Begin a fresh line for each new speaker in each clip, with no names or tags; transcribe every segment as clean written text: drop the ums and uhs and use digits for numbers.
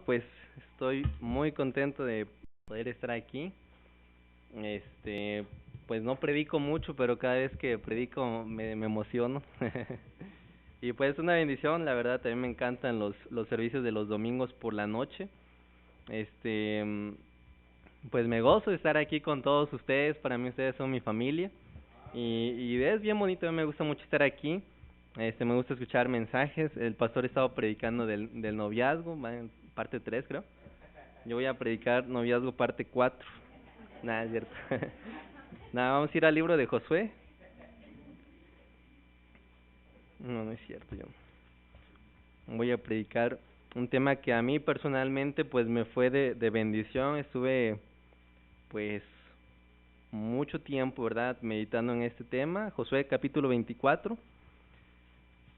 Pues estoy muy contento de poder estar aquí. Este, pues no predico mucho, pero cada vez que predico me emociono. Y pues es una bendición, la verdad, también me encantan los servicios de los domingos por la noche. Este, mm, pues me gozo de estar aquí con todos ustedes, para mí ustedes son mi familia. Y es bien bonito, me gusta mucho estar aquí. Me gusta escuchar mensajes. El pastor estaba predicando del noviazgo, va en parte 3 creo. Yo voy a predicar noviazgo parte 4. Nada, es cierto. Nada, vamos a ir al libro de Josué. No, no es cierto, yo voy a predicar un tema que a mí personalmente pues me fue de bendición. Estuve pues mucho tiempo, ¿verdad?, meditando en este tema, Josué capítulo 24.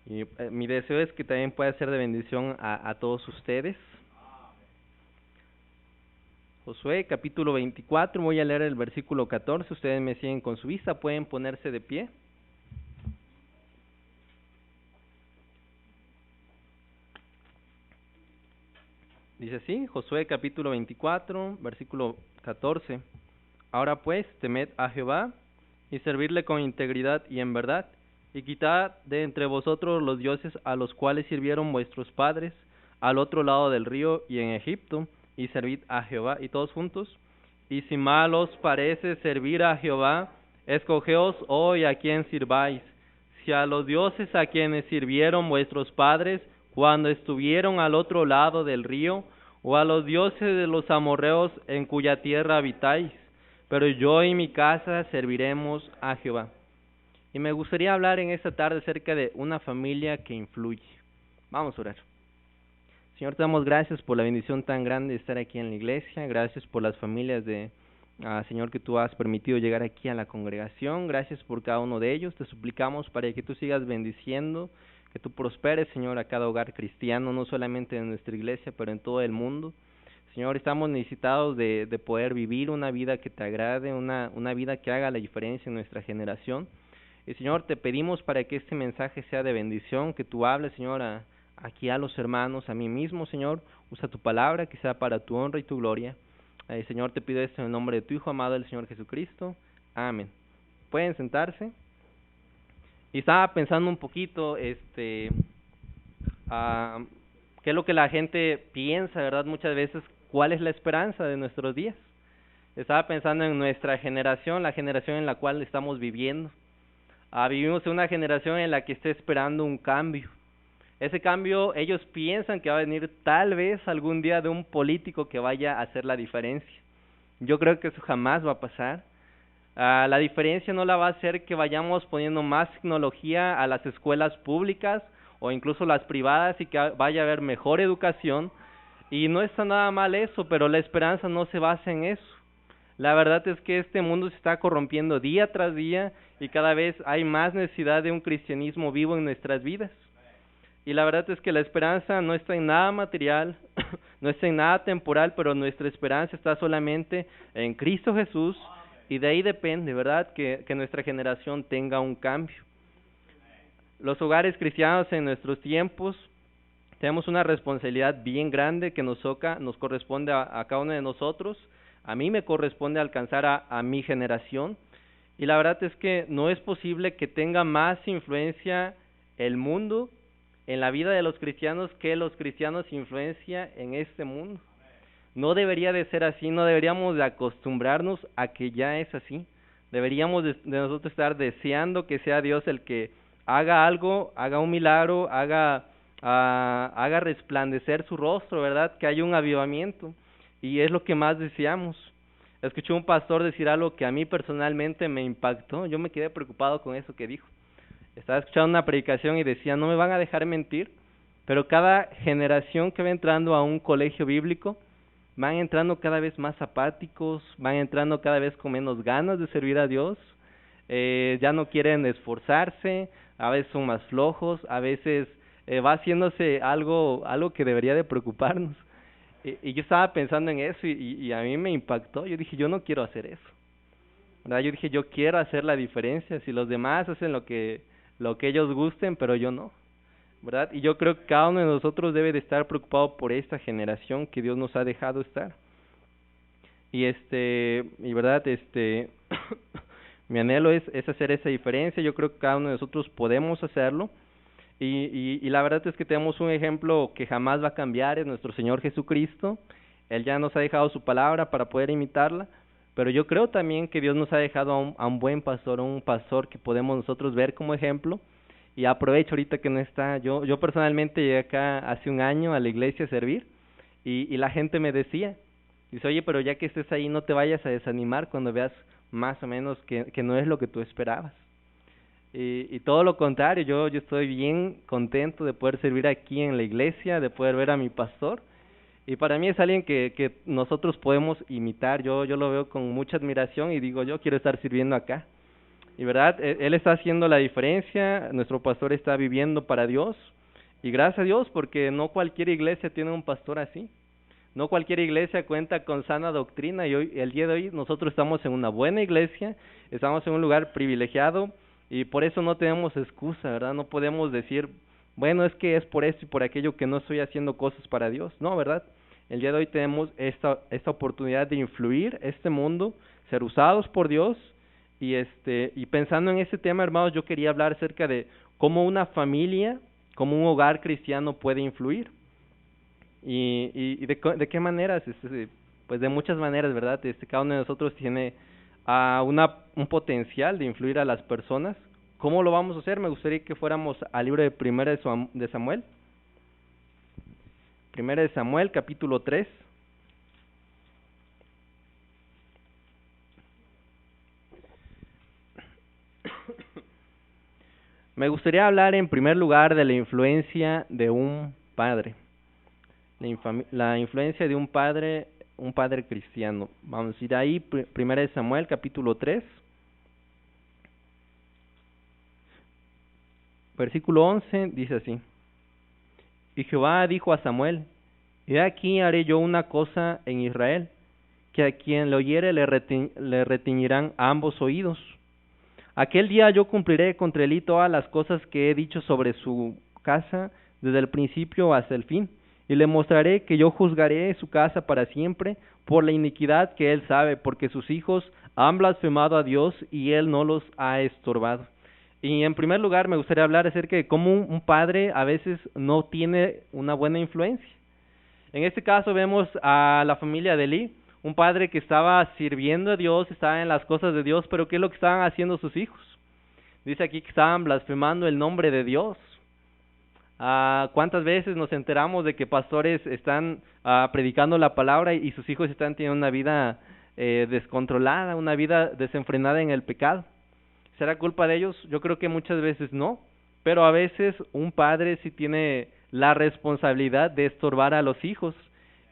Y mi deseo es que también pueda ser de bendición a todos ustedes. Josué capítulo 24, voy a leer el versículo 14, ustedes me siguen con su vista, pueden ponerse de pie. Dice así, Josué capítulo 24, versículo 14. Ahora pues, temed a Jehová y servirle con integridad y en verdad, y quitad de entre vosotros los dioses a los cuales sirvieron vuestros padres al otro lado del río y en Egipto, y servid a Jehová. Y todos juntos. Y si mal os parece servir a Jehová, escogeos hoy a quien sirváis, si a los dioses a quienes sirvieron vuestros padres cuando estuvieron al otro lado del río, o a los dioses de los amorreos en cuya tierra habitáis, pero yo y mi casa serviremos a Jehová. Y me gustaría hablar en esta tarde acerca de una familia que influye. Vamos a orar. Señor, te damos gracias por la bendición tan grande de estar aquí en la iglesia. Gracias por las familias Señor, que tú has permitido llegar aquí a la congregación. Gracias por cada uno de ellos. Te suplicamos para que tú sigas bendiciendo, que tú prosperes, Señor, a cada hogar cristiano, no solamente en nuestra iglesia, pero en todo el mundo. Señor, estamos necesitados de poder vivir una vida que te agrade, una vida que haga la diferencia en nuestra generación. Y Señor, te pedimos para que este mensaje sea de bendición, que tú hables, Señor, aquí a los hermanos, a mí mismo, Señor. Usa tu palabra, que sea para tu honra y tu gloria. Señor, te pido esto en el nombre de tu Hijo amado, el Señor Jesucristo. Amén. Pueden sentarse. Y estaba pensando un poquito, qué es lo que la gente piensa, ¿verdad? Muchas veces, ¿cuál es la esperanza de nuestros días? Estaba pensando en nuestra generación, la generación en la cual estamos viviendo. Vivimos en una generación en la que está esperando un cambio. Ese cambio, ellos piensan que va a venir tal vez algún día de un político que vaya a hacer la diferencia. Yo creo que eso jamás va a pasar. La diferencia no la va a hacer que vayamos poniendo más tecnología a las escuelas públicas o incluso las privadas y que vaya a haber mejor educación. Y no está nada mal eso, pero la esperanza no se basa en eso. La verdad es que este mundo se está corrompiendo día tras día y cada vez hay más necesidad de un cristianismo vivo en nuestras vidas. Y la verdad es que la esperanza no está en nada material, no está en nada temporal, pero nuestra esperanza está solamente en Cristo Jesús, y de ahí depende, ¿verdad?, que nuestra generación tenga un cambio. Los hogares cristianos en nuestros tiempos tenemos una responsabilidad bien grande que nos corresponde a cada uno de nosotros. A mí me corresponde alcanzar a mi generación, y la verdad es que no es posible que tenga más influencia el mundo en la vida de los cristianos que los cristianos influencia en este mundo. No debería de ser así, no deberíamos de acostumbrarnos a que ya es así. Deberíamos de nosotros estar deseando que sea Dios el que haga algo, haga un milagro, haga resplandecer su rostro, ¿verdad? Que haya un avivamiento, y es lo que más deseamos. Escuché un pastor decir algo que a mí personalmente me impactó. Yo me quedé preocupado con eso que dijo. Estaba escuchando una predicación y decía, no me van a dejar mentir, pero cada generación que va entrando a un colegio bíblico, van entrando cada vez más apáticos, van entrando cada vez con menos ganas de servir a Dios, ya no quieren esforzarse, a veces son más flojos, a veces va haciéndose algo que debería de preocuparnos. Y yo estaba pensando en eso y a mí me impactó. Yo dije, yo no quiero hacer eso, ¿verdad? Yo dije, yo quiero hacer la diferencia. Si los demás hacen lo que ellos gusten, pero yo no. ¿verdad? Y yo creo que cada uno de nosotros debe de estar preocupado por esta generación que Dios nos ha dejado estar. Y verdad, mi anhelo es hacer esa diferencia. Yo creo que cada uno de nosotros podemos hacerlo. Y la verdad es que tenemos un ejemplo que jamás va a cambiar, es nuestro Señor Jesucristo. Él ya nos ha dejado su palabra para poder imitarla, pero yo creo también que Dios nos ha dejado a un buen pastor, un pastor que podemos nosotros ver como ejemplo. Y aprovecho ahorita que no está, yo personalmente llegué acá hace un año a la iglesia a servir, y la gente me decía, dice, oye, pero ya que estés ahí no te vayas a desanimar cuando veas más o menos que no es lo que tú esperabas. Y todo lo contrario, yo estoy bien contento de poder servir aquí en la iglesia, de poder ver a mi pastor, y para mí es alguien que nosotros podemos imitar. Yo lo veo con mucha admiración y digo, yo quiero estar sirviendo acá. Y verdad, él está haciendo la diferencia, nuestro pastor está viviendo para Dios, y gracias a Dios, porque no cualquier iglesia tiene un pastor así. No cualquier iglesia cuenta con sana doctrina, y hoy, el día de hoy, nosotros estamos en una buena iglesia, estamos en un lugar privilegiado, y por eso no tenemos excusa, ¿verdad? No podemos decir, bueno, es que es por esto y por aquello que no estoy haciendo cosas para Dios. No, ¿verdad? El día de hoy tenemos esta oportunidad de influir este mundo, ser usados por Dios, y pensando en ese tema, hermanos, yo quería hablar acerca de cómo una familia, cómo un hogar cristiano puede influir. Y de qué maneras, pues de muchas maneras, ¿verdad? Cada uno de nosotros tiene un potencial de influir a las personas. ¿Cómo lo vamos a hacer? Me gustaría que fuéramos al libro de Primera de Samuel. Primera de Samuel, capítulo 3. Me gustaría hablar en primer lugar de la influencia de un padre. La influencia de un padre cristiano. Vamos a ir ahí, Primera de Samuel, capítulo 3. Versículo 11 dice así: Y Jehová dijo a Samuel, he aquí haré yo una cosa en Israel, que a quien lo oyere le retiñirán ambos oídos. Aquel día yo cumpliré contra él todas las cosas que he dicho sobre su casa desde el principio hasta el fin, y le mostraré que yo juzgaré su casa para siempre por la iniquidad que él sabe, porque sus hijos han blasfemado a Dios y él no los ha estorbado. Y en primer lugar me gustaría hablar acerca de cómo un padre a veces no tiene una buena influencia. En este caso vemos a la familia de Elí, un padre que estaba sirviendo a Dios, estaba en las cosas de Dios, pero ¿qué es lo que estaban haciendo sus hijos? Dice aquí que estaban blasfemando el nombre de Dios. ¿Cuántas veces nos enteramos de que pastores están predicando la palabra y sus hijos están teniendo una vida descontrolada, una vida desenfrenada en el pecado? ¿Será culpa de ellos? Yo creo que muchas veces no, pero a veces un padre sí tiene la responsabilidad de estorbar a los hijos,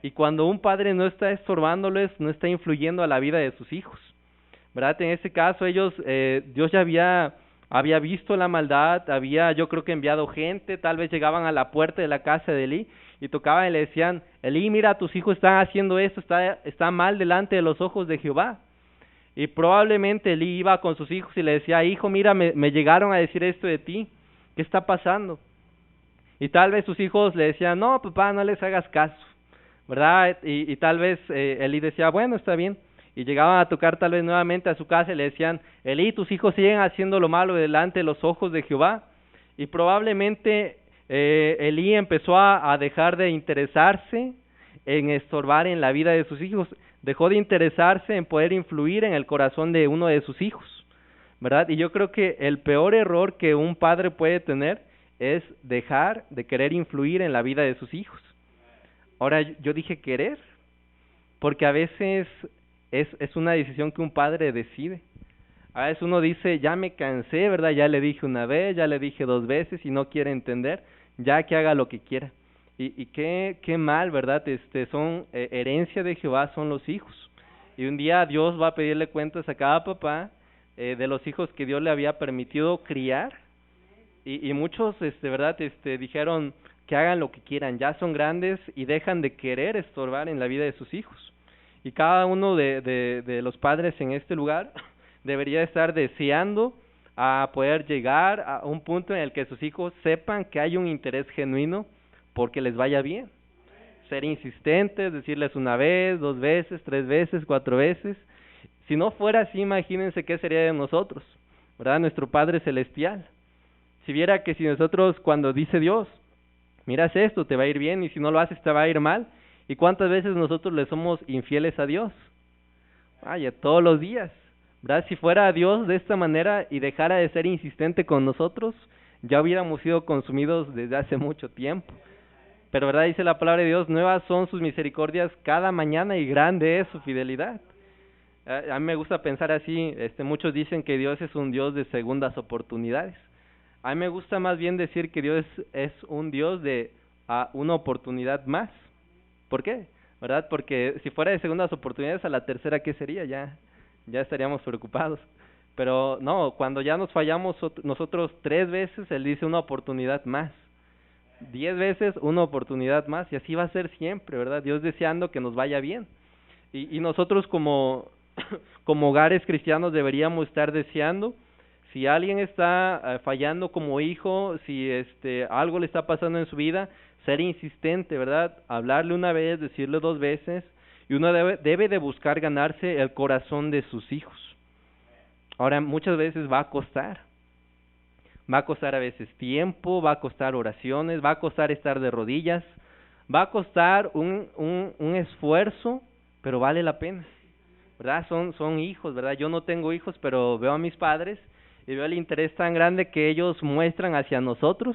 y cuando un padre no está estorbándoles, no está influyendo a la vida de sus hijos, ¿verdad? En este caso ellos, Dios ya había visto la maldad, yo creo que enviado gente, tal vez llegaban a la puerta de la casa de Elí y tocaban y le decían, Elí, mira, tus hijos están haciendo esto, está mal delante de los ojos de Jehová. Y probablemente Elí iba con sus hijos y le decía, hijo, mira, me llegaron a decir esto de ti, ¿qué está pasando? Y tal vez sus hijos le decían, no, papá, no les hagas caso, ¿verdad? Y tal vez Elí decía, bueno, está bien. Y llegaban a tocar tal vez nuevamente a su casa y le decían, Elí, tus hijos siguen haciendo lo malo delante de los ojos de Jehová. Y probablemente Elí empezó a dejar de interesarse en estorbar en la vida de sus hijos, dejó de interesarse en poder influir en el corazón de uno de sus hijos, ¿verdad? Y yo creo que el peor error que un padre puede tener es dejar de querer influir en la vida de sus hijos. Ahora, yo dije querer, porque a veces es una decisión que un padre decide. A veces uno dice, ya me cansé, ¿verdad? Ya le dije una vez, ya le dije 2 veces y no quiere entender, ya que haga lo que quiera. Y qué mal, ¿verdad? Son herencia de Jehová, son los hijos. Y un día Dios va a pedirle cuentas a cada papá de los hijos que Dios le había permitido criar. Y muchos, ¿verdad? Dijeron que hagan lo que quieran, ya son grandes y dejan de querer estorbar en la vida de sus hijos. Y cada uno de los padres en este lugar debería estar deseando a poder llegar a un punto en el que sus hijos sepan que hay un interés genuino porque les vaya bien. Ser insistentes, decirles una vez, 2 veces, 3 veces, 4 veces. Si no fuera así, imagínense qué sería de nosotros, ¿verdad? Nuestro Padre Celestial. Si viera que si nosotros, cuando dice Dios, miras esto, te va a ir bien, y si no lo haces, te va a ir mal. ¿Y cuántas veces nosotros le somos infieles a Dios? Vaya, todos los días, ¿verdad? Si fuera Dios de esta manera y dejara de ser insistente con nosotros, ya hubiéramos sido consumidos desde hace mucho tiempo. Pero, ¿verdad? Dice la palabra de Dios, nuevas son sus misericordias cada mañana y grande es su fidelidad. A mí me gusta pensar así, muchos dicen que Dios es un Dios de segundas oportunidades. A mí me gusta más bien decir que Dios es un Dios de una oportunidad más. ¿Por qué? ¿Verdad? Porque si fuera de segundas oportunidades, a la tercera, ¿qué sería? Ya estaríamos preocupados. Pero no, cuando ya nos fallamos nosotros 3 veces, Él dice una oportunidad más. 10 veces, una oportunidad más. Y así va a ser siempre, ¿verdad? Dios deseando que nos vaya bien. Y nosotros como, como hogares cristianos deberíamos estar deseando, si alguien está fallando como hijo, si algo le está pasando en su vida, ser insistente, ¿verdad? Hablarle una vez, decirle 2 veces, y uno debe de buscar ganarse el corazón de sus hijos. Ahora, muchas veces va a costar a veces tiempo, va a costar oraciones, va a costar estar de rodillas, va a costar un esfuerzo, pero vale la pena, ¿verdad? Son hijos, ¿verdad? Yo no tengo hijos, pero veo a mis padres y veo el interés tan grande que ellos muestran hacia nosotros,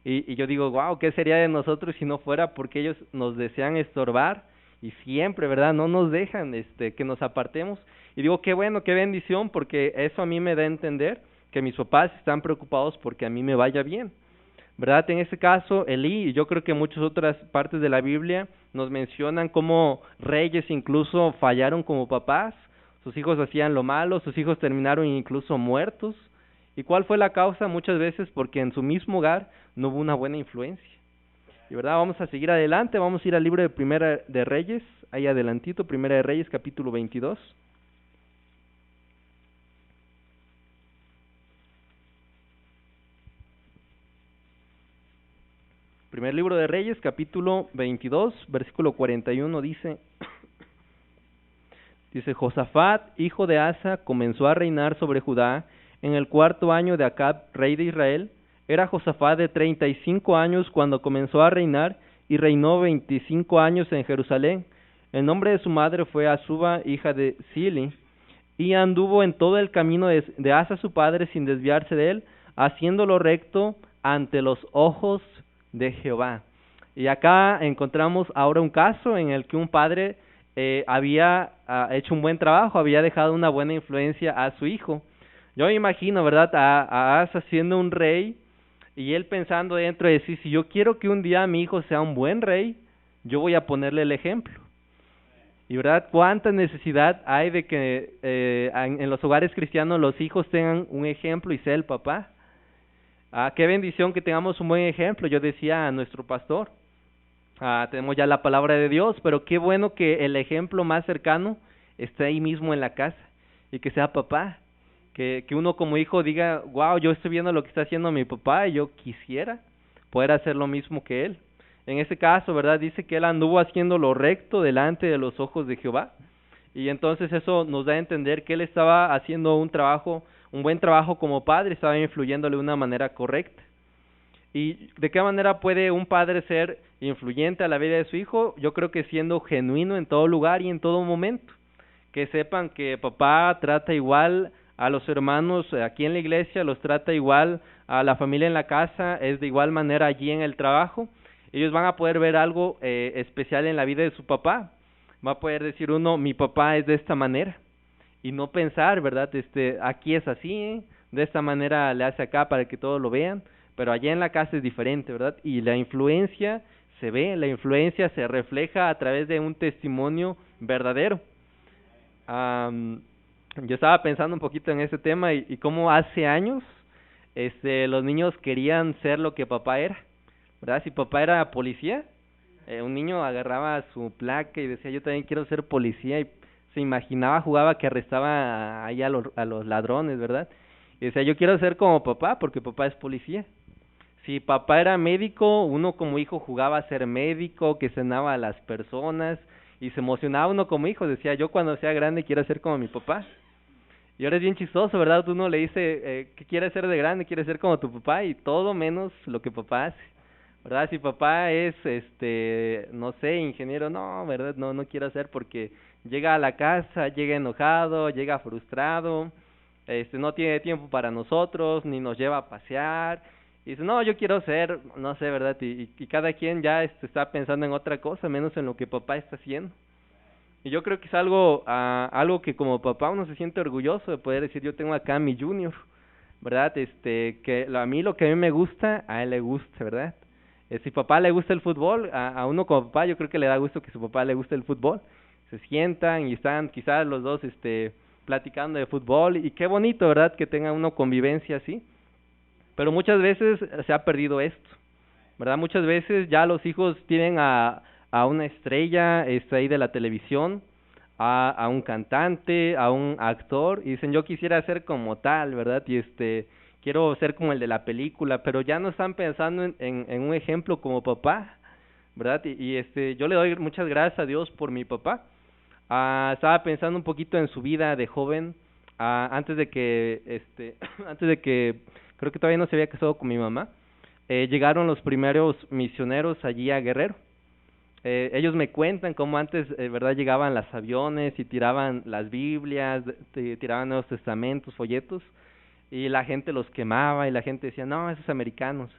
y yo digo, wow, ¿qué sería de nosotros si no fuera porque ellos nos desean estorbar y siempre, ¿verdad? No nos dejan que nos apartemos. Y digo, qué bueno, qué bendición, porque eso a mí me da a entender que mis papás están preocupados porque a mí me vaya bien, ¿verdad? En este caso, Elí, y yo creo que muchas otras partes de la Biblia nos mencionan cómo reyes incluso fallaron como papás, sus hijos hacían lo malo, sus hijos terminaron incluso muertos. ¿Y cuál fue la causa? Muchas veces porque en su mismo hogar no hubo una buena influencia. Y verdad, vamos a seguir adelante, vamos a ir al libro de Primera de Reyes, ahí adelantito, Primera de Reyes, capítulo 22. Primer libro de Reyes, capítulo 22, versículo 41, dice, Josafat, hijo de Asa, comenzó a reinar sobre Judá en el 4º año de Acab, rey de Israel. Era Josafat de 35 años cuando comenzó a reinar y reinó 25 años en Jerusalén. El nombre de su madre fue Azuba, hija de Sili, y anduvo en todo el camino de Asa su padre sin desviarse de él, haciéndolo recto ante los ojos de Jehová. Y acá encontramos ahora un caso en el que un padre había hecho un buen trabajo, había dejado una buena influencia a su hijo. Yo me imagino, ¿verdad?, a Asa siendo un rey y él pensando dentro de sí, si yo quiero que un día mi hijo sea un buen rey, yo voy a ponerle el ejemplo. Y verdad, cuánta necesidad hay de que en los hogares cristianos los hijos tengan un ejemplo y sea el papá. Qué bendición que tengamos un buen ejemplo. Yo decía a nuestro pastor, tenemos ya la palabra de Dios, pero qué bueno que el ejemplo más cercano esté ahí mismo en la casa y que sea papá. Que uno como hijo diga, wow, yo estoy viendo lo que está haciendo mi papá y yo quisiera poder hacer lo mismo que él. En este caso, ¿verdad? Dice que él anduvo haciendo lo recto delante de los ojos de Jehová. Y entonces eso nos da a entender que él estaba haciendo un buen trabajo como padre, estaba influyéndole de una manera correcta. ¿Y de qué manera puede un padre ser influyente a la vida de su hijo? Yo creo que siendo genuino en todo lugar y en todo momento. Que sepan que papá trata igual a los hermanos aquí en la iglesia, los trata igual a la familia en la casa, es de igual manera allí en el trabajo. Ellos van a poder ver algo especial en la vida de su papá. Va a poder decir uno, mi papá es de esta manera. Y no pensar, ¿verdad? Aquí es así, de esta manera le hace acá para que todos lo vean. Pero allá en la casa es diferente, ¿verdad? Y la influencia se ve, la influencia se refleja a través de un testimonio verdadero. Yo estaba pensando un poquito en ese tema y cómo hace años los niños querían ser lo que papá era, ¿verdad? Si papá era policía, un niño agarraba su placa y decía, yo también quiero ser policía, y se imaginaba, jugaba que arrestaba ahí a los ladrones, ¿verdad? Y decía, yo quiero ser como papá porque papá es policía. Si papá era médico, uno como hijo jugaba a ser médico, que sanaba a las personas y se emocionaba uno como hijo. Decía, yo cuando sea grande quiero ser como mi papá. Y ahora es bien chistoso, ¿verdad? Uno le dice, ¿qué quieres ser de grande? Quiere ser como tu papá y todo menos lo que papá hace, ¿verdad? Si papá es, no sé, ingeniero, no, ¿verdad? No, no quiero ser porque llega a la casa, llega enojado, llega frustrado, no tiene tiempo para nosotros, ni nos lleva a pasear. Y dice, no, yo quiero ser, no sé, ¿verdad? Y cada quien ya está pensando en otra cosa, menos en lo que papá está haciendo. Y yo creo que es algo que como papá uno se siente orgulloso de poder decir, yo tengo acá a mi junior, ¿verdad? A mí lo que a mí me gusta, a él le gusta, ¿verdad? Si papá le gusta el fútbol, a uno como papá yo creo que le da gusto que su papá le guste el fútbol. Se sientan y están quizás los dos, platicando de fútbol y qué bonito, ¿verdad? Que tenga uno convivencia así. Pero muchas veces se ha perdido esto, ¿verdad? Muchas veces ya los hijos tienen a una estrella ahí de la televisión, a un cantante, a un actor, y dicen, yo quisiera ser como tal, ¿verdad? Y quiero ser como el de la película, pero ya no están pensando en un ejemplo como papá, ¿verdad? Yo le doy muchas gracias a Dios por mi papá. Estaba pensando un poquito en su vida de joven, antes de que, antes de que, creo que todavía no se había casado con mi mamá, llegaron los primeros misioneros allí a Guerrero. Ellos me cuentan cómo antes, verdad, llegaban los aviones y tiraban las Biblias, tiraban Nuevos Testamentos, folletos, y la gente los quemaba y la gente decía, no, esos americanos.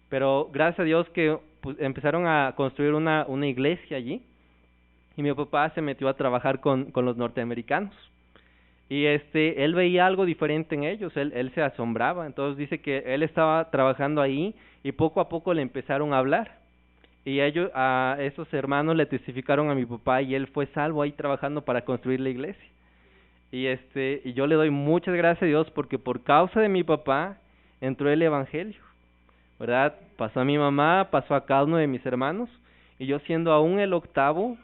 Pero gracias a Dios que pues, empezaron a construir una iglesia allí, y mi papá se metió a trabajar con los norteamericanos. Y él veía algo diferente en ellos, él se asombraba. Entonces dice que él estaba trabajando ahí y poco a poco le empezaron a hablar. Y a esos hermanos le testificaron a mi papá y él fue salvo ahí trabajando para construir la iglesia. Y yo le doy muchas gracias a Dios porque por causa de mi papá entró el evangelio, ¿verdad? Pasó a mi mamá, pasó a cada uno de mis hermanos, y yo siendo aún el octavo,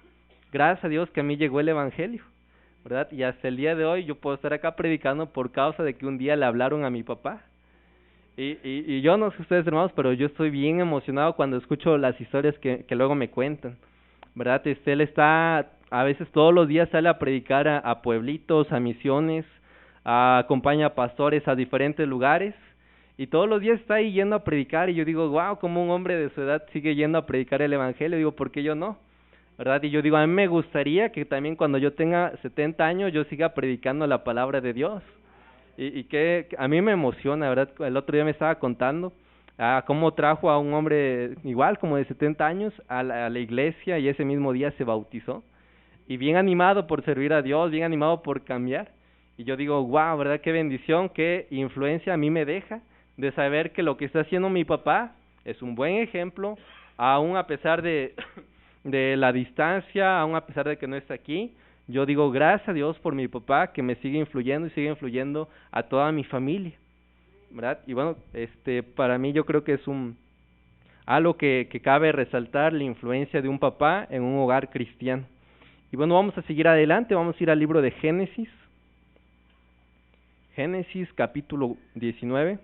gracias a Dios que a mí llegó el evangelio, ¿verdad? Y hasta el día de hoy yo puedo estar acá predicando por causa de que un día le hablaron a mi papá. Y yo no sé ustedes, hermanos, pero yo estoy bien emocionado cuando escucho las historias que luego me cuentan, ¿verdad? Él está, a veces todos los días sale a predicar a pueblitos, a misiones, acompaña a pastores a diferentes lugares, y todos los días está ahí yendo a predicar, y yo digo, wow, como un hombre de su edad sigue yendo a predicar el evangelio, digo, ¿por qué yo no? ¿Verdad? Y yo digo, a mí me gustaría que también cuando yo tenga 70 años yo siga predicando la palabra de Dios. Y que a mí me emociona, ¿verdad? El otro día me estaba contando cómo trajo a un hombre igual como de 70 años a la iglesia y ese mismo día se bautizó. Y bien animado por servir a Dios, bien animado por cambiar. Y yo digo, wow, ¿verdad? Qué bendición, qué influencia a mí me deja de saber que lo que está haciendo mi papá es un buen ejemplo, aún a pesar de de la distancia, aún a pesar de que no está aquí. Yo digo gracias a Dios por mi papá que me sigue influyendo y sigue influyendo a toda mi familia, ¿verdad? Y bueno, para mí yo creo que es algo que cabe resaltar, la influencia de un papá en un hogar cristiano. Y bueno, vamos a seguir adelante, vamos a ir al libro de Génesis. Génesis capítulo 19.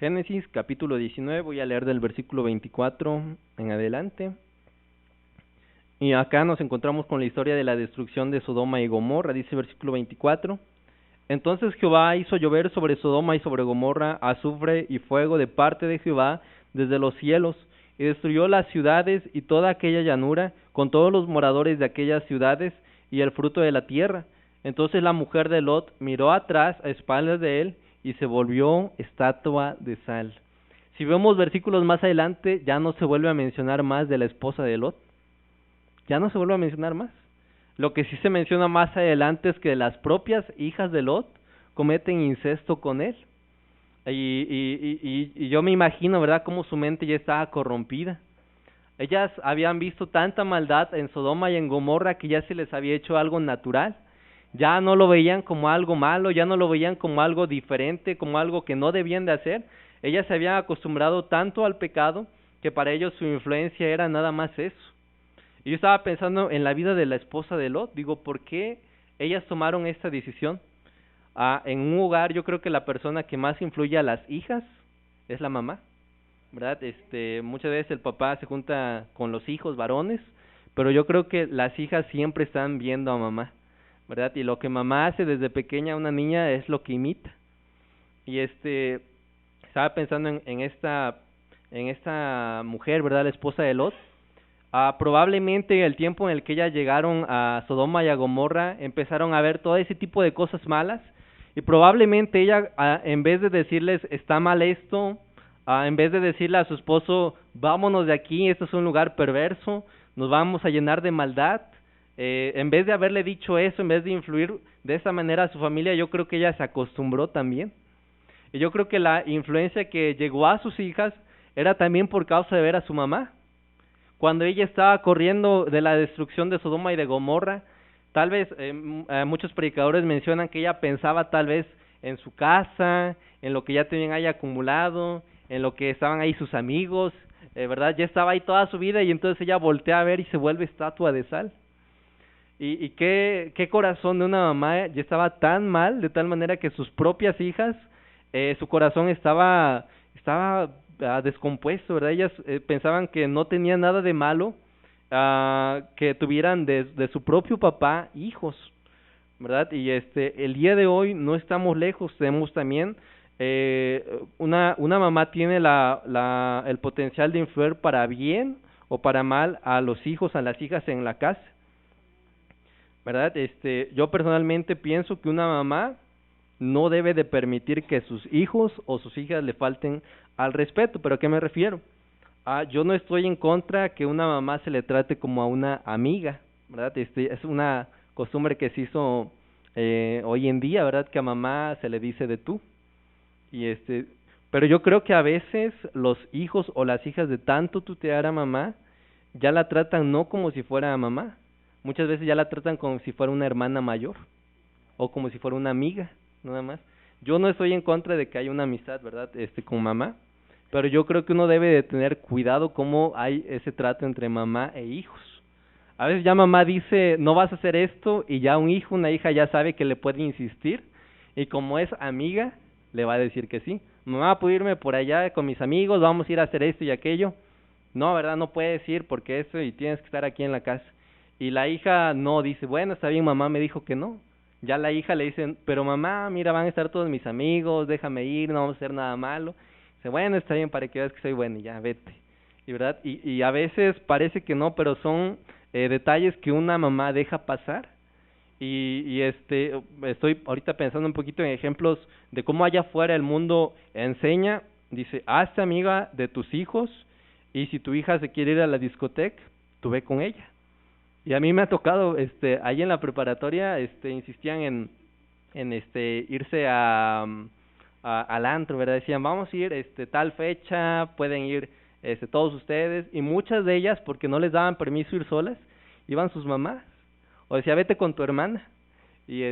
Génesis capítulo 19, voy a leer del versículo 24 en adelante. Y acá nos encontramos con la historia de la destrucción de Sodoma y Gomorra, dice el versículo 24. Entonces Jehová hizo llover sobre Sodoma y sobre Gomorra azufre y fuego de parte de Jehová desde los cielos, y destruyó las ciudades y toda aquella llanura, con todos los moradores de aquellas ciudades y el fruto de la tierra. Entonces la mujer de Lot miró atrás a espaldas de él, y se volvió estatua de sal. Si vemos versículos más adelante, ya no se vuelve a mencionar más de la esposa de Lot. Ya no se vuelve a mencionar más. Lo que sí se menciona más adelante es que las propias hijas de Lot cometen incesto con él. Y yo me imagino, ¿verdad?, cómo su mente ya estaba corrompida. Ellas habían visto tanta maldad en Sodoma y en Gomorra que ya se les había hecho algo natural. Ya no lo veían como algo malo, ya no lo veían como algo diferente, como algo que no debían de hacer. Ellas se habían acostumbrado tanto al pecado que para ellos su influencia era nada más eso. Y yo estaba pensando en la vida de la esposa de Lot, digo, ¿por qué ellas tomaron esta decisión? En un hogar yo creo que la persona que más influye a las hijas es la mamá, ¿verdad? Muchas veces el papá se junta con los hijos varones, pero yo creo que las hijas siempre están viendo a mamá, ¿verdad? Y lo que mamá hace desde pequeña a una niña es lo que imita. Y estaba pensando en esta mujer, ¿verdad? La esposa de Lot. Probablemente el tiempo en el que ellas llegaron a Sodoma y a Gomorra empezaron a ver todo ese tipo de cosas malas, y probablemente ella, en vez de decirles está mal esto, en vez de decirle a su esposo vámonos de aquí, esto es un lugar perverso, nos vamos a llenar de maldad, en vez de haberle dicho eso, en vez de influir de esa manera a su familia, yo creo que ella se acostumbró también. Y yo creo que la influencia que llegó a sus hijas era también por causa de ver a su mamá. Cuando ella estaba corriendo de la destrucción de Sodoma y de Gomorra, tal vez muchos predicadores mencionan que ella pensaba tal vez en su casa, en lo que ya tenían ahí acumulado, en lo que estaban ahí sus amigos, ¿verdad? Ya estaba ahí toda su vida y entonces ella voltea a ver y se vuelve estatua de sal. Y qué corazón de una mamá ya estaba tan mal, de tal manera que sus propias hijas, su corazón estaba descompuesto, ¿verdad? Ellas pensaban que no tenía nada de malo que tuvieran de su propio papá hijos, ¿verdad? Y el día de hoy no estamos lejos, tenemos también una mamá tiene el potencial de influir para bien o para mal a los hijos, a las hijas en la casa, ¿verdad? Yo personalmente pienso que una mamá no debe de permitir que sus hijos o sus hijas le falten al respeto. ¿Pero a qué me refiero? Yo no estoy en contra que una mamá se le trate como a una amiga, ¿verdad? Es una costumbre que se hizo hoy en día, ¿verdad? Que a mamá se le dice de tú. Y pero yo creo que a veces los hijos o las hijas de tanto tutear a mamá ya la tratan no como si fuera mamá. Muchas veces ya la tratan como si fuera una hermana mayor o como si fuera una amiga, nada más. Yo no estoy en contra de que haya una amistad, ¿verdad? Con mamá, pero yo creo que uno debe de tener cuidado cómo hay ese trato entre mamá e hijos. A veces ya mamá dice, no vas a hacer esto, y ya un hijo, una hija ya sabe que le puede insistir, y como es amiga, le va a decir que sí. Mamá, ¿puedo irme por allá con mis amigos? Vamos a ir a hacer esto y aquello. No, ¿verdad? No puedes ir porque eso y tienes que estar aquí en la casa. Y la hija no dice, bueno, está bien, mamá me dijo que no. Ya la hija le dice, pero mamá, mira, van a estar todos mis amigos, déjame ir, no vamos a hacer nada malo. Dice, bueno, está bien, para que veas que soy bueno y ya, vete. Y verdad, y a veces parece que no, pero son detalles que una mamá deja pasar. Y estoy ahorita pensando un poquito en ejemplos de cómo allá afuera el mundo enseña. Dice, hazte amiga de tus hijos, y si tu hija se quiere ir a la discoteca, tú ve con ella. Y a mí me ha tocado, ahí en la preparatoria, insistían en irse al antro, ¿verdad? Decían, vamos a ir, tal fecha, pueden ir, todos ustedes, y muchas de ellas, porque no les daban permiso ir solas, iban sus mamás, o decía, vete con tu hermana, y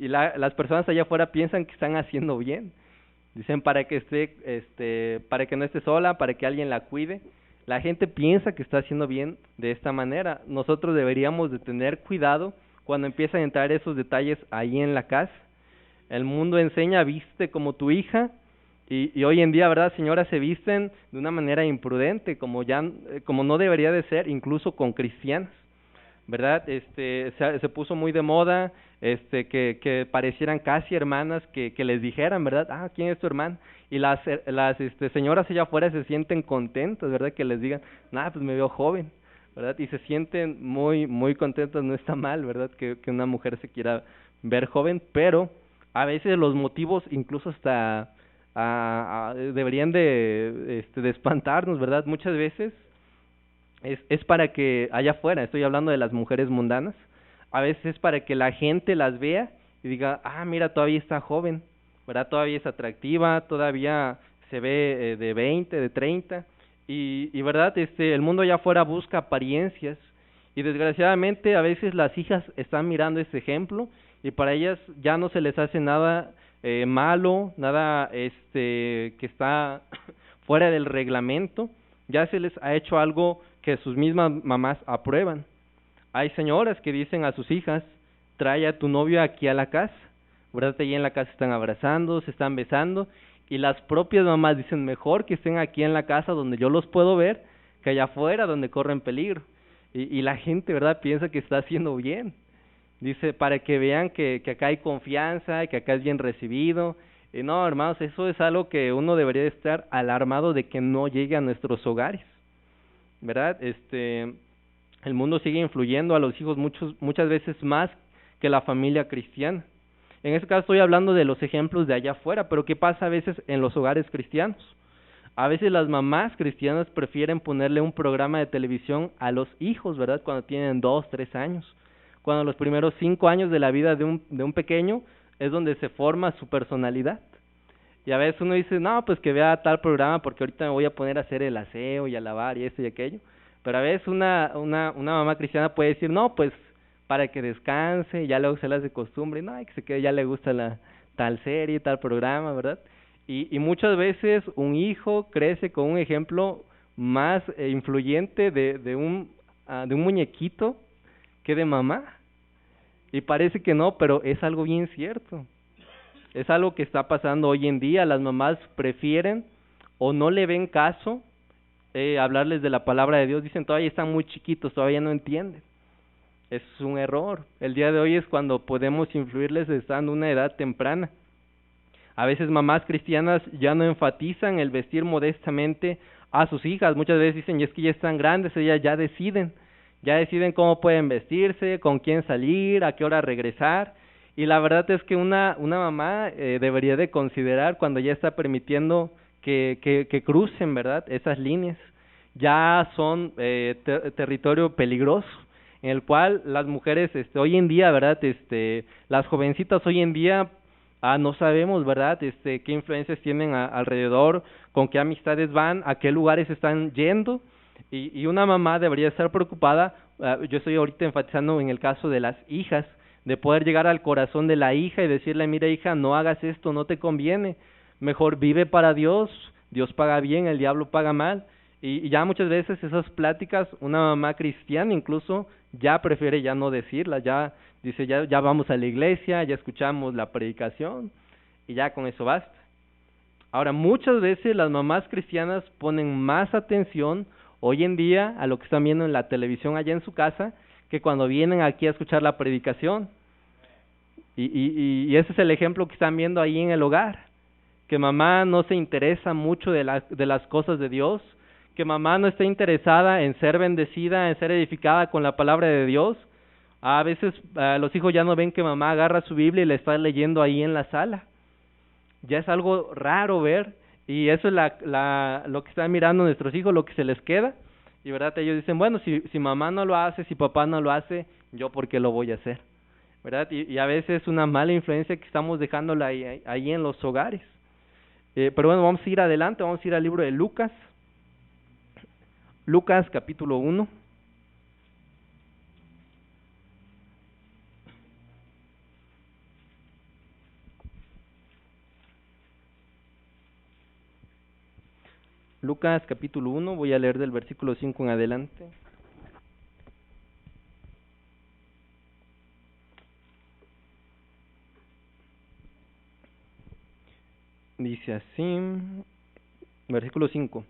las personas allá afuera piensan que están haciendo bien, dicen para que para que no esté sola, para que alguien la cuide. La gente piensa que está haciendo bien de esta manera. Nosotros deberíamos de tener cuidado cuando empiezan a entrar esos detalles ahí en la casa. El mundo enseña, viste como tu hija, y hoy en día, ¿verdad, señoras? Se visten de una manera imprudente, como no debería de ser, incluso con cristianas, ¿verdad? Se puso muy de moda, que parecieran casi hermanas, que les dijeran, ¿verdad? ¿Quién es tu hermana? Y las señoras allá afuera se sienten contentas, ¿verdad? Que les digan, pues me veo joven, ¿verdad? Y se sienten muy, muy contentas, no está mal, ¿verdad? Que una mujer se quiera ver joven, pero a veces los motivos incluso hasta deberían de espantarnos, ¿verdad? Muchas veces es para que allá afuera, estoy hablando de las mujeres mundanas, a veces es para que la gente las vea y diga, mira, todavía está joven, ¿verdad? Todavía es atractiva, todavía se ve de 20, de 30, y verdad, el mundo allá afuera busca apariencias, y desgraciadamente a veces las hijas están mirando este ejemplo, y para ellas ya no se les hace nada malo, nada que está fuera del reglamento, ya se les ha hecho algo que sus mismas mamás aprueban. Hay señoras que dicen a sus hijas, trae a tu novio aquí a la casa, ¿verdad? Allí en la casa están abrazando, se están besando, y las propias mamás dicen, mejor que estén aquí en la casa donde yo los puedo ver, que allá afuera donde corren peligro. Y la gente, ¿verdad?, piensa que está haciendo bien. Dice, para que vean que acá hay confianza, que acá es bien recibido. Y no, hermanos, eso es algo que uno debería estar alarmado de que no llegue a nuestros hogares, ¿verdad? El mundo sigue influyendo a los hijos muchas veces más que la familia cristiana. En este caso estoy hablando de los ejemplos de allá afuera, pero ¿qué pasa a veces en los hogares cristianos? A veces las mamás cristianas prefieren ponerle un programa de televisión a los hijos, ¿verdad? Cuando tienen 2, 3 años. Cuando los primeros 5 años de la vida de un pequeño es donde se forma su personalidad. Y a veces uno dice, no, pues que vea tal programa porque ahorita me voy a poner a hacer el aseo y a lavar y esto y aquello. Pero a veces una mamá cristiana puede decir, no, pues para que descanse, y ya luego se le hace costumbre, no, que se quede, ya le gusta la tal serie, tal programa, ¿verdad? Y muchas veces un hijo crece con un ejemplo más influyente de un muñequito que de mamá. Y parece que no, pero es algo bien cierto. Es algo que está pasando hoy en día. Las mamás prefieren o no le ven caso hablarles de la palabra de Dios. Dicen, todavía están muy chiquitos, todavía no entienden. Es un error. El día de hoy es cuando podemos influirles estando en una edad temprana. A veces mamás cristianas ya no enfatizan el vestir modestamente a sus hijas. Muchas veces dicen, y es que ya están grandes, ellas ya deciden cómo pueden vestirse, con quién salir, a qué hora regresar. Y la verdad es que una mamá debería de considerar cuando ya está permitiendo que crucen, ¿verdad?, esas líneas. Ya son territorio peligroso, en el cual las mujeres hoy en día, ¿verdad?, las jovencitas hoy en día no sabemos, ¿verdad?, qué influencias tienen alrededor, con qué amistades van, a qué lugares están yendo, y una mamá debería estar preocupada. Yo estoy ahorita enfatizando en el caso de las hijas, de poder llegar al corazón de la hija y decirle, mira hija, no hagas esto, no te conviene, mejor vive para Dios, Dios paga bien, el diablo paga mal. Y ya muchas veces esas pláticas, una mamá cristiana incluso ya prefiere ya no decirlas, ya dice, ya vamos a la iglesia, ya escuchamos la predicación y ya con eso basta. Ahora, muchas veces las mamás cristianas ponen más atención hoy en día a lo que están viendo en la televisión allá en su casa que cuando vienen aquí a escuchar la predicación. Y ese es el ejemplo que están viendo ahí en el hogar, que mamá no se interesa mucho de las cosas de Dios, que mamá no está interesada en ser bendecida, en ser edificada con la palabra de Dios. A veces los hijos ya no ven que mamá agarra su Biblia y la está leyendo ahí en la sala. Ya es algo raro ver, y eso es lo que están mirando nuestros hijos, lo que se les queda. Y verdad, ellos dicen, bueno, si mamá no lo hace, si papá no lo hace, yo por qué lo voy a hacer, ¿verdad? Y a veces es una mala influencia que estamos dejándola ahí en los hogares. Pero bueno, vamos a ir adelante, vamos a ir al libro de Lucas. Lucas capítulo 1. Lucas capítulo 1, voy a leer del versículo 5 en adelante. Dice así, versículo 5.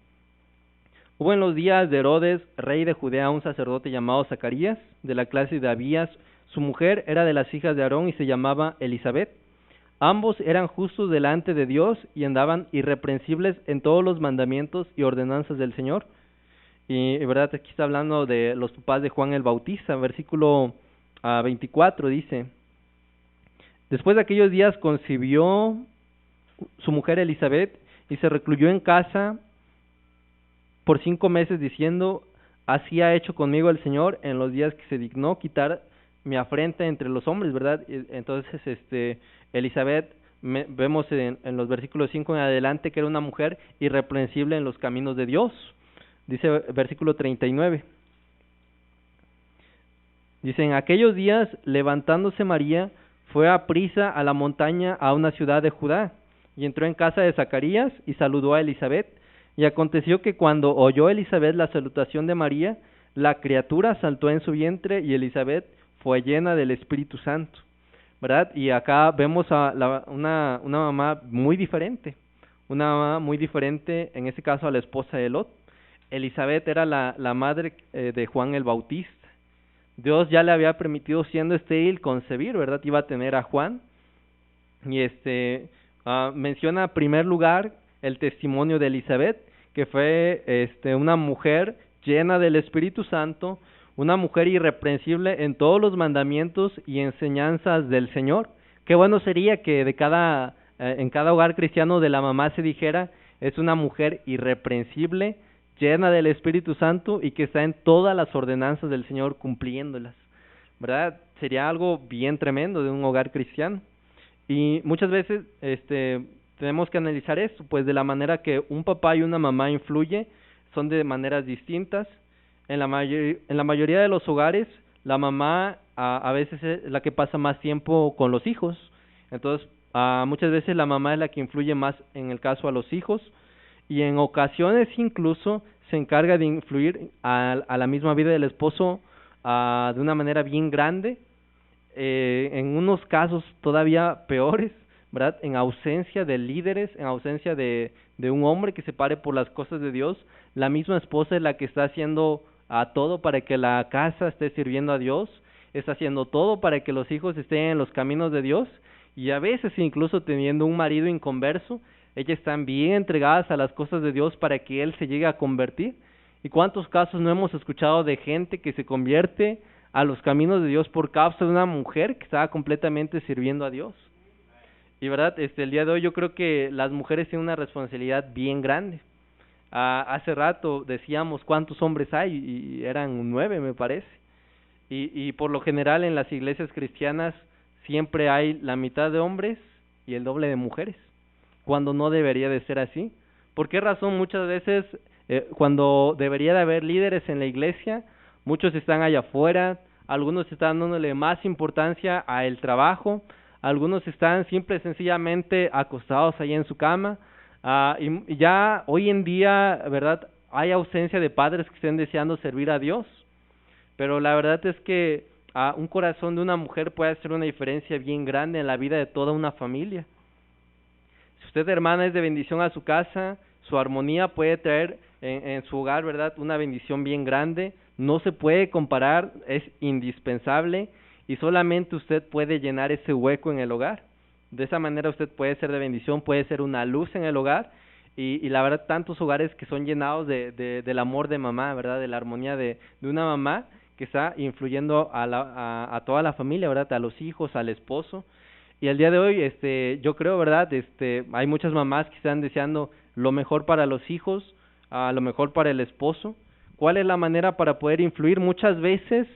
Hubo en los días de Herodes, rey de Judea, un sacerdote llamado Zacarías, de la clase de Abías. Su mujer era de las hijas de Aarón y se llamaba Elisabet. Ambos eran justos delante de Dios y andaban irreprensibles en todos los mandamientos y ordenanzas del Señor. Y verdad, aquí está hablando de los papás de Juan el Bautista, versículo 24 dice, después de aquellos días concibió su mujer Elisabet y se recluyó en casa por 5 meses diciendo, así ha hecho conmigo el Señor en los días que se dignó quitar mi afrenta entre los hombres, ¿verdad? Entonces, Elisabet, vemos en los versículos 5 en adelante que era una mujer irreprensible en los caminos de Dios. Dice versículo 39. Dice, en aquellos días, levantándose María, fue a prisa a la montaña a una ciudad de Judá, y entró en casa de Zacarías y saludó a Elisabet. Y aconteció que cuando oyó Elizabeth la salutación de María, la criatura saltó en su vientre y Elizabeth fue llena del Espíritu Santo, ¿verdad? Y acá vemos a una mamá muy diferente, una mamá muy diferente, en este caso a la esposa de Lot. Elizabeth era la madre de Juan el Bautista. Dios ya le había permitido, siendo estéril, concebir, ¿verdad? Iba a tener a Juan. Y menciona en primer lugar el testimonio de Elizabeth, que fue una mujer llena del Espíritu Santo, una mujer irreprensible en todos los mandamientos y enseñanzas del Señor. Qué bueno sería que en cada hogar cristiano de la mamá se dijera: es una mujer irreprensible, llena del Espíritu Santo y que está en todas las ordenanzas del Señor cumpliéndolas, ¿verdad? Sería algo bien tremendo de un hogar cristiano. Y muchas veces tenemos que analizar esto, pues de la manera que un papá y una mamá influyen, son de maneras distintas. En la mayoría de los hogares, la mamá a veces es la que pasa más tiempo con los hijos. Entonces, muchas veces la mamá es la que influye más en el caso a los hijos, y en ocasiones incluso se encarga de influir a la misma vida del esposo de una manera bien grande. En unos casos todavía peores, ¿verdad? En ausencia de líderes, en ausencia de un hombre que se pare por las cosas de Dios, la misma esposa es la que está haciendo todo para que la casa esté sirviendo a Dios, está haciendo todo para que los hijos estén en los caminos de Dios, y a veces incluso teniendo un marido inconverso, ellas están bien entregadas a las cosas de Dios para que él se llegue a convertir. ¿Y cuántos casos no hemos escuchado de gente que se convierte a los caminos de Dios por causa de una mujer que estaba completamente sirviendo a Dios? Y verdad, el día de hoy yo creo que las mujeres tienen una responsabilidad bien grande. Hace rato decíamos cuántos hombres hay, y eran 9, me parece. Y por lo general en las iglesias cristianas siempre hay la mitad de hombres y el doble de mujeres, cuando no debería de ser así. ¿Por qué razón? Muchas veces cuando debería de haber líderes en la iglesia, muchos están allá afuera, algunos están dándole más importancia al trabajo, algunos están simple y sencillamente acostados ahí en su cama, y ya hoy en día, ¿verdad?, hay ausencia de padres que estén deseando servir a Dios, pero la verdad es que un corazón de una mujer puede hacer una diferencia bien grande en la vida de toda una familia. Si usted, hermana, es de bendición a su casa, su armonía puede traer en su hogar, ¿verdad?, una bendición bien grande. No se puede comparar, es indispensable, y solamente usted puede llenar ese hueco en el hogar. De esa manera usted puede ser de bendición, puede ser una luz en el hogar, y la verdad, tantos hogares que son llenados del amor de mamá, ¿verdad?, de la armonía de una mamá que está influyendo a toda la familia, ¿verdad?, a los hijos, al esposo. Y el día de hoy, yo creo, ¿verdad?, hay muchas mamás que están deseando lo mejor para los hijos, lo mejor para el esposo. ¿Cuál es la manera para poder influir? Muchas veces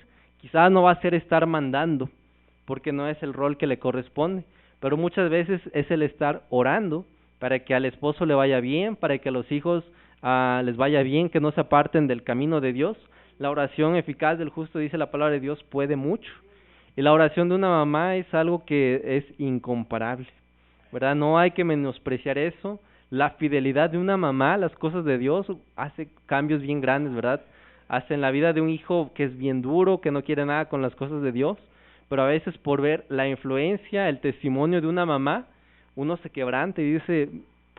quizás no va a ser estar mandando, porque no es el rol que le corresponde, pero muchas veces es el estar orando para que al esposo le vaya bien, para que a los hijos les vaya bien, que no se aparten del camino de Dios. La oración eficaz del justo, dice la palabra de Dios, puede mucho. Y la oración de una mamá es algo que es incomparable, ¿verdad? No hay que menospreciar eso. La fidelidad de una mamá a las cosas de Dios hace cambios bien grandes, ¿verdad? Hace en la vida de un hijo que es bien duro, que no quiere nada con las cosas de Dios, pero a veces por ver la influencia, el testimonio de una mamá, uno se quebranta y dice: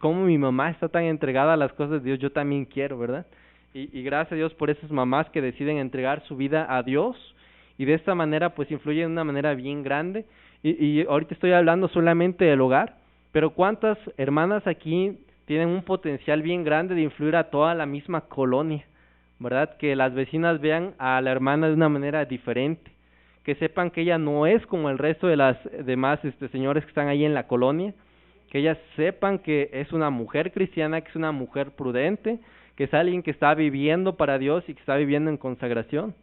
¿cómo mi mamá está tan entregada a las cosas de Dios? Yo también quiero, ¿verdad? Y gracias a Dios por esas mamás que deciden entregar su vida a Dios, y de esta manera pues influye de una manera bien grande. Y ahorita estoy hablando solamente del hogar, pero ¿cuántas hermanas aquí tienen un potencial bien grande de influir a toda la misma colonia, ¿verdad? Que las vecinas vean a la hermana de una manera diferente, que sepan que ella no es como el resto de las demás señores que están ahí en la colonia, que ellas sepan que es una mujer cristiana, que es una mujer prudente, que es alguien que está viviendo para Dios y que está viviendo en consagración,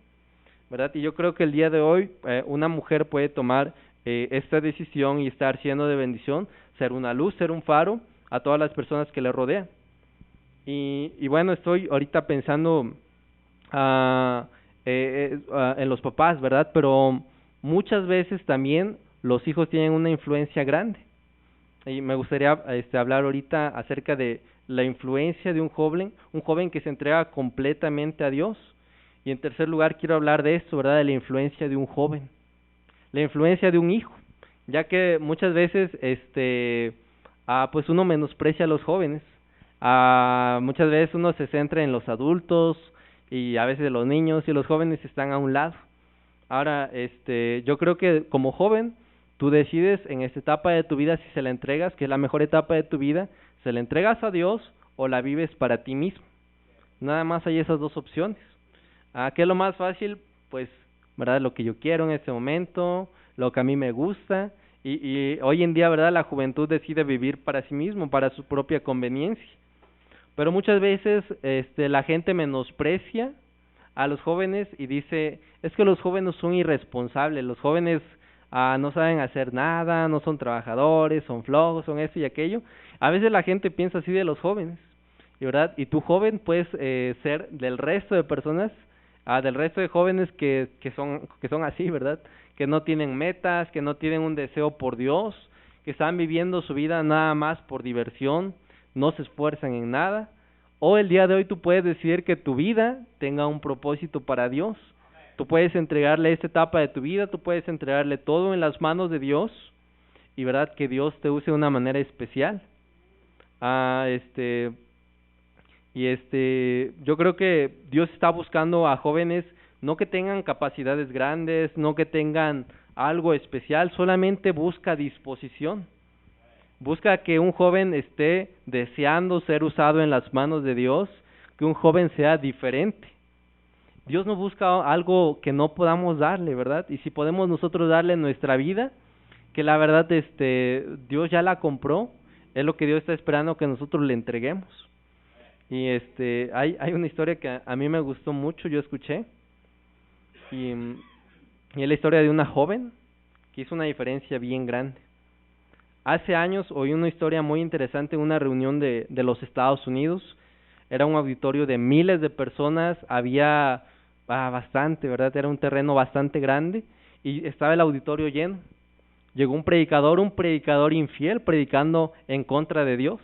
¿verdad? Y yo creo que el día de hoy una mujer puede tomar esta decisión y estar siendo de bendición, ser una luz, ser un faro a todas las personas que le rodean. Y bueno, estoy ahorita pensando en los papás, ¿verdad? Pero muchas veces también los hijos tienen una influencia grande. Y me gustaría hablar ahorita acerca de la influencia de un joven que se entrega completamente a Dios. Y en tercer lugar quiero hablar de esto, ¿verdad? De la influencia de un joven, la influencia de un hijo, ya que muchas veces pues uno menosprecia a los jóvenes, muchas veces uno se centra en los adultos y a veces los niños, y los jóvenes están a un lado. Ahora, yo creo que como joven, tú decides en esta etapa de tu vida si se la entregas, que es la mejor etapa de tu vida, se la entregas a Dios o la vives para ti mismo. Nada más hay esas dos opciones. ¿Qué es lo más fácil? Pues, ¿verdad? Lo que yo quiero en este momento, lo que a mí me gusta, y hoy en día, ¿verdad? La juventud decide vivir para sí mismo, para su propia conveniencia. Pero muchas veces, la gente menosprecia a los jóvenes y dice, es que los jóvenes son irresponsables, los jóvenes no saben hacer nada, no son trabajadores, son flojos, son esto y aquello. A veces la gente piensa así de los jóvenes, ¿verdad? Y tú joven puedes ser del resto de personas, del resto de jóvenes que son así, ¿verdad? Que no tienen metas, que no tienen un deseo por Dios, que están viviendo su vida nada más por diversión, no se esfuerzan en nada. O el día de hoy tú puedes decidir que tu vida tenga un propósito para Dios. Tú puedes entregarle esta etapa de tu vida, tú puedes entregarle todo en las manos de Dios, y verdad que Dios te use de una manera especial. Yo creo que Dios está buscando a jóvenes no que tengan capacidades grandes, no que tengan algo especial, solamente busca disposición. Busca que un joven esté deseando ser usado en las manos de Dios, que un joven sea diferente. Dios no busca algo que no podamos darle, ¿verdad? Y si podemos nosotros darle nuestra vida, que la verdad Dios ya la compró, es lo que Dios está esperando que nosotros le entreguemos. Y hay una historia que a mí me gustó mucho, yo escuché, y es la historia de una joven que hizo una diferencia bien grande. Hace años oí una historia muy interesante en una reunión de los Estados Unidos. Era un auditorio de miles de personas, había bastante, ¿verdad? Era un terreno bastante grande y estaba el auditorio lleno. Llegó un predicador infiel, predicando en contra de Dios.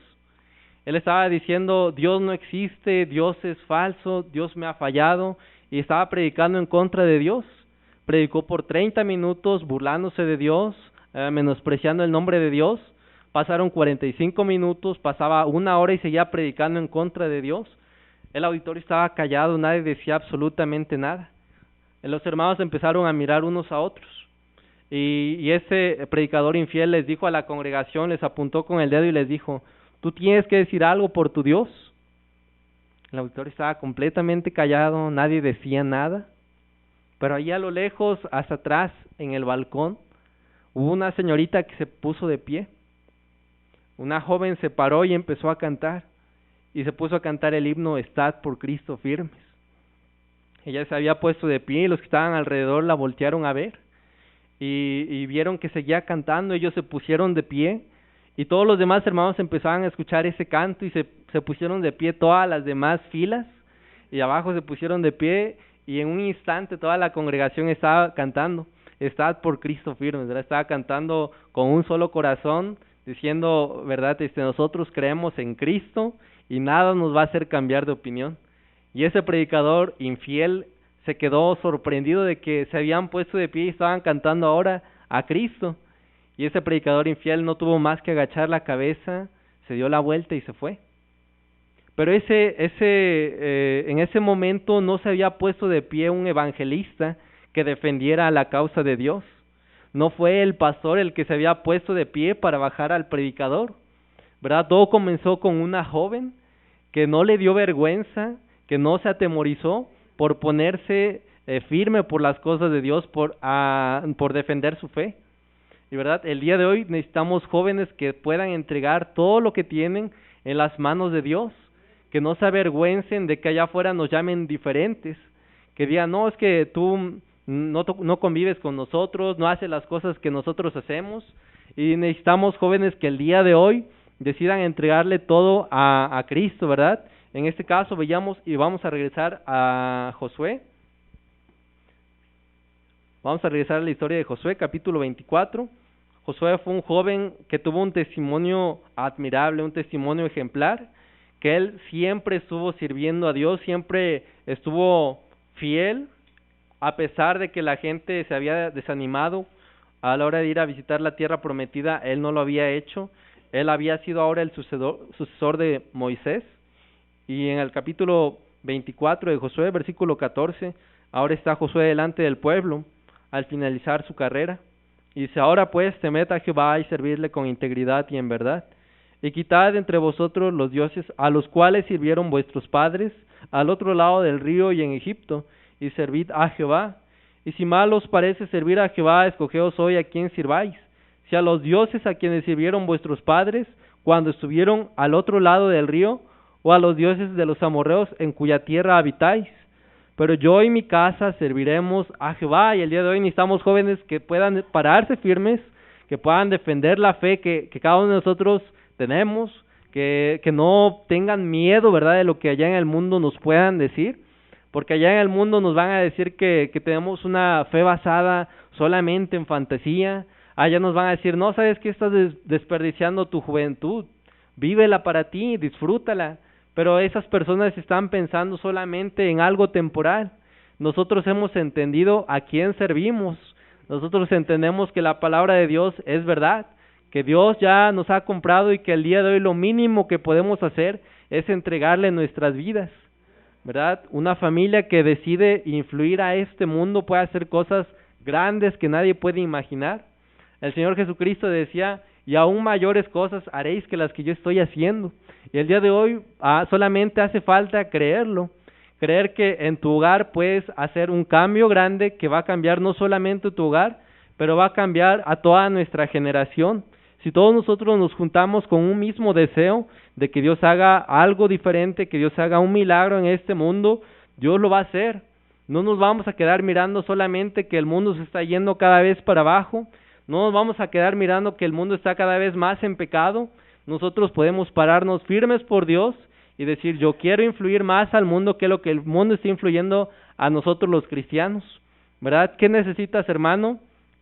Él estaba diciendo, Dios no existe, Dios es falso, Dios me ha fallado, y estaba predicando en contra de Dios. Predicó por 30 minutos burlándose de Dios, menospreciando el nombre de Dios. Pasaron 45 minutos, pasaba 1 hora y seguía predicando en contra de Dios. El auditorio estaba callado, nadie decía absolutamente nada. Los hermanos empezaron a mirar unos a otros. Y ese predicador infiel les dijo a la congregación, les apuntó con el dedo y les dijo, tú tienes que decir algo por tu Dios. El auditorio estaba completamente callado, nadie decía nada. Pero allí a lo lejos, hasta atrás, en el balcón, hubo una señorita que se puso de pie. Una joven se paró y empezó a cantar. Y se puso a cantar el himno Estad por Cristo firmes. Ella se había puesto de pie y los que estaban alrededor la voltearon a ver. Y vieron que seguía cantando, ellos se pusieron de pie. Y todos los demás hermanos empezaban a escuchar ese canto y se pusieron de pie todas las demás filas. Y abajo se pusieron de pie y en un instante toda la congregación estaba cantando. Estad por Cristo firmes, ¿verdad? Estaba cantando con un solo corazón, diciendo, ¿verdad? Nosotros creemos en Cristo y nada nos va a hacer cambiar de opinión. Y ese predicador infiel se quedó sorprendido de que se habían puesto de pie y estaban cantando ahora a Cristo. Y ese predicador infiel no tuvo más que agachar la cabeza, se dio la vuelta y se fue. Pero en ese momento no se había puesto de pie un evangelista que defendiera la causa de Dios. No fue el pastor el que se había puesto de pie para bajar al predicador, ¿verdad? Todo comenzó con una joven que no le dio vergüenza, que no se atemorizó por ponerse firme por las cosas de Dios, por defender su fe. Y verdad, el día de hoy necesitamos jóvenes que puedan entregar todo lo que tienen en las manos de Dios, que no se avergüencen de que allá afuera nos llamen diferentes, que digan, no, es que tú no convives con nosotros, no haces las cosas que nosotros hacemos, y necesitamos jóvenes que el día de hoy decidan entregarle todo a Cristo, ¿verdad? En este caso veamos y vamos a regresar a Josué. Vamos a regresar a la historia de Josué, capítulo 24. Josué fue un joven que tuvo un testimonio admirable, un testimonio ejemplar, que él siempre estuvo sirviendo a Dios, siempre estuvo fiel, a pesar de que la gente se había desanimado a la hora de ir a visitar la tierra prometida, él no lo había hecho. Él había sido ahora el sucesor de Moisés. Y en el capítulo 24 de Josué, versículo 14, ahora está Josué delante del pueblo al finalizar su carrera. Y dice, ahora pues temed a Jehová y servidle con integridad y en verdad. Y quitad entre vosotros los dioses a los cuales sirvieron vuestros padres al otro lado del río y en Egipto, y servid a Jehová. Y si mal os parece servir a Jehová, escogeos hoy a quién sirváis, si a los dioses a quienes sirvieron vuestros padres cuando estuvieron al otro lado del río, o a los dioses de los amorreos en cuya tierra habitáis. Pero yo y mi casa serviremos a Jehová. Y el día de hoy necesitamos jóvenes que puedan pararse firmes, que puedan defender la fe que cada uno de nosotros tenemos, que no tengan miedo, ¿verdad?, de lo que allá en el mundo nos puedan decir, porque allá en el mundo nos van a decir que tenemos una fe basada solamente en fantasía. Allá nos van a decir, no, ¿sabes qué? Estás desperdiciando tu juventud, vívela para ti, disfrútala. Pero esas personas están pensando solamente en algo temporal. Nosotros hemos entendido a quién servimos. Nosotros entendemos que la palabra de Dios es verdad, que Dios ya nos ha comprado y que el día de hoy lo mínimo que podemos hacer es entregarle nuestras vidas, ¿verdad? Una familia que decide influir a este mundo puede hacer cosas grandes que nadie puede imaginar. El Señor Jesucristo decía, y aún mayores cosas haréis que las que yo estoy haciendo. Y el día de hoy solamente hace falta creerlo, creer que en tu hogar puedes hacer un cambio grande que va a cambiar no solamente tu hogar, pero va a cambiar a toda nuestra generación. Si todos nosotros nos juntamos con un mismo deseo de que Dios haga algo diferente, que Dios haga un milagro en este mundo, Dios lo va a hacer. No nos vamos a quedar mirando solamente que el mundo se está yendo cada vez para abajo, no nos vamos a quedar mirando que el mundo está cada vez más en pecado. Nosotros podemos pararnos firmes por Dios y decir, yo quiero influir más al mundo que lo que el mundo está influyendo a nosotros los cristianos, ¿verdad? ¿Qué necesitas, hermano?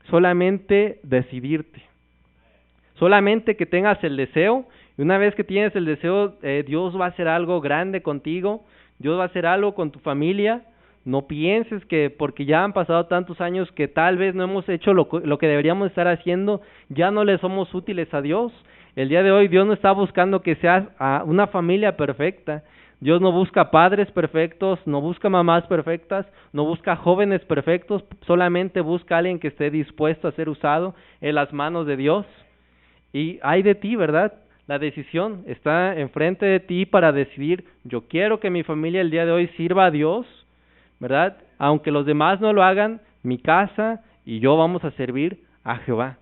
Solamente decidirte, solamente que tengas el deseo, y una vez que tienes el deseo, Dios va a hacer algo grande contigo, Dios va a hacer algo con tu familia. No pienses que porque ya han pasado tantos años que tal vez no hemos hecho lo que deberíamos estar haciendo, ya no le somos útiles a Dios. El día de hoy Dios no está buscando que seas una familia perfecta. Dios no busca padres perfectos, no busca mamás perfectas, no busca jóvenes perfectos, solamente busca a alguien que esté dispuesto a ser usado en las manos de Dios. Y hay de ti, ¿verdad? La decisión está enfrente de ti para decidir, yo quiero que mi familia el día de hoy sirva a Dios, ¿verdad? Aunque los demás no lo hagan, mi casa y yo vamos a servir a Jehová,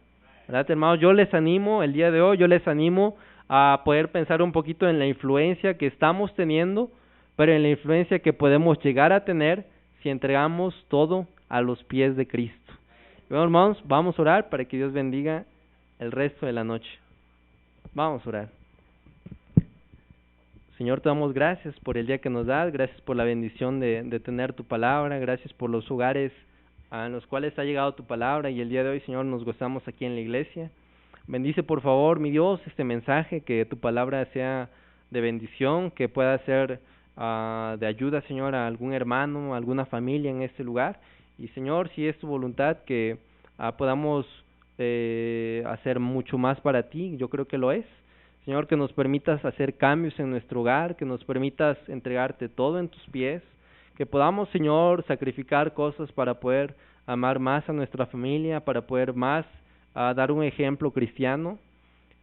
¿verdad, hermanos? Yo les animo, el día de hoy, yo les animo a poder pensar un poquito en la influencia que estamos teniendo, pero en la influencia que podemos llegar a tener si entregamos todo a los pies de Cristo. Bueno, hermanos, vamos a orar para que Dios bendiga el resto de la noche. Vamos a orar. Señor, te damos gracias por el día que nos das, gracias por la bendición de tener tu palabra, gracias por los hogares en los cuales ha llegado tu palabra y el día de hoy, Señor, nos gozamos aquí en la iglesia. Bendice, por favor, mi Dios, este mensaje, que tu palabra sea de bendición, que pueda ser de ayuda, Señor, a algún hermano, a alguna familia en este lugar. Y, Señor, si es tu voluntad, que podamos hacer mucho más para ti, yo creo que lo es. Señor, que nos permitas hacer cambios en nuestro hogar, que nos permitas entregarte todo en tus pies, que podamos, Señor, sacrificar cosas para poder amar más a nuestra familia, para poder más dar un ejemplo cristiano,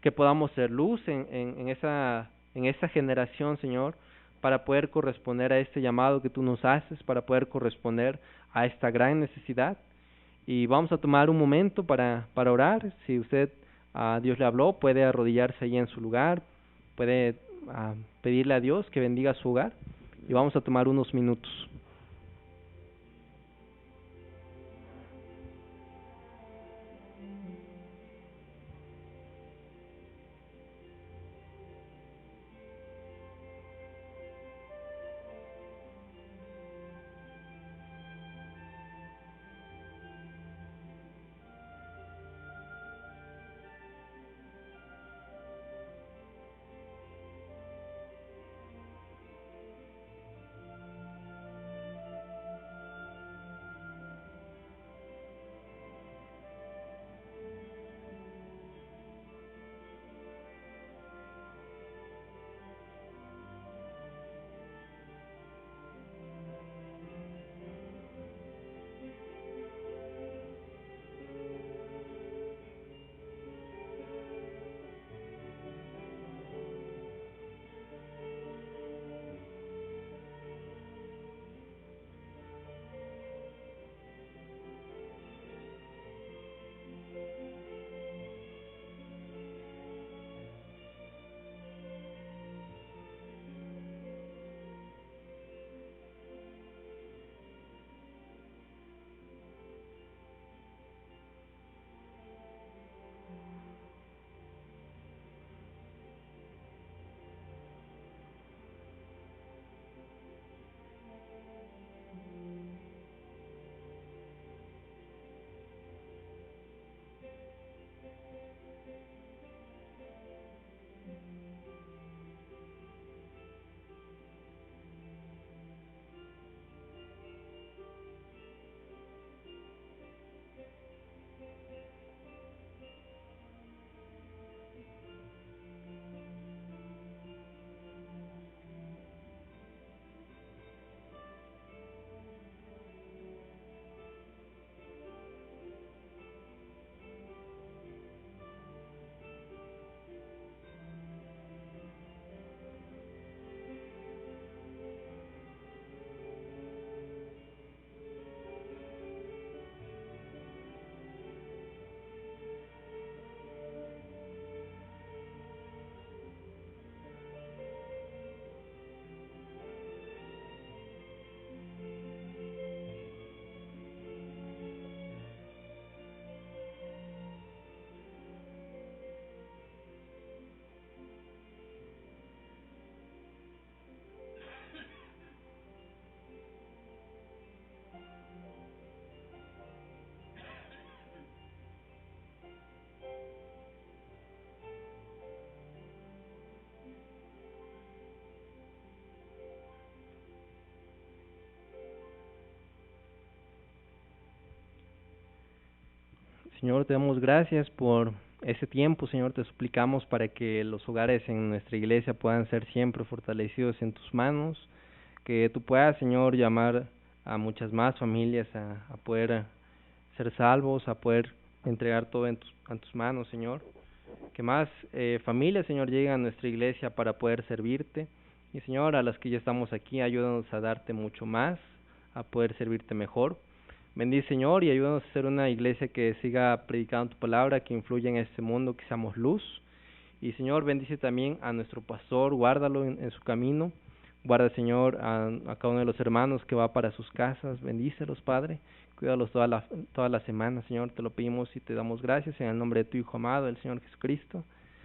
que podamos ser luz en esa generación, Señor, para poder corresponder a este llamado que tú nos haces, para poder corresponder a esta gran necesidad. Y vamos a tomar un momento para orar. Si usted Dios le habló, puede arrodillarse ahí en su lugar, puede pedirle a Dios que bendiga su hogar, y vamos a tomar unos minutos. Señor, te damos gracias por ese tiempo, Señor, te suplicamos para que los hogares en nuestra iglesia puedan ser siempre fortalecidos en tus manos, que tú puedas, Señor, llamar a muchas más familias a poder ser salvos, a poder entregar todo en tus manos, Señor. Que más familias, Señor, lleguen a nuestra iglesia para poder servirte. Y, Señor, a las que ya estamos aquí, ayúdanos a darte mucho más, a poder servirte mejor. Bendice, Señor, y ayúdanos a ser una iglesia que siga predicando tu palabra, que influya en este mundo, que seamos luz. Y, Señor, bendice también a nuestro pastor, guárdalo en su camino. Guarda, Señor, a cada uno de los hermanos que va para sus casas. Bendícelos, Padre. Cuídalos toda la semana, Señor. Te lo pedimos y te damos gracias en el nombre de tu Hijo amado, el Señor Jesucristo.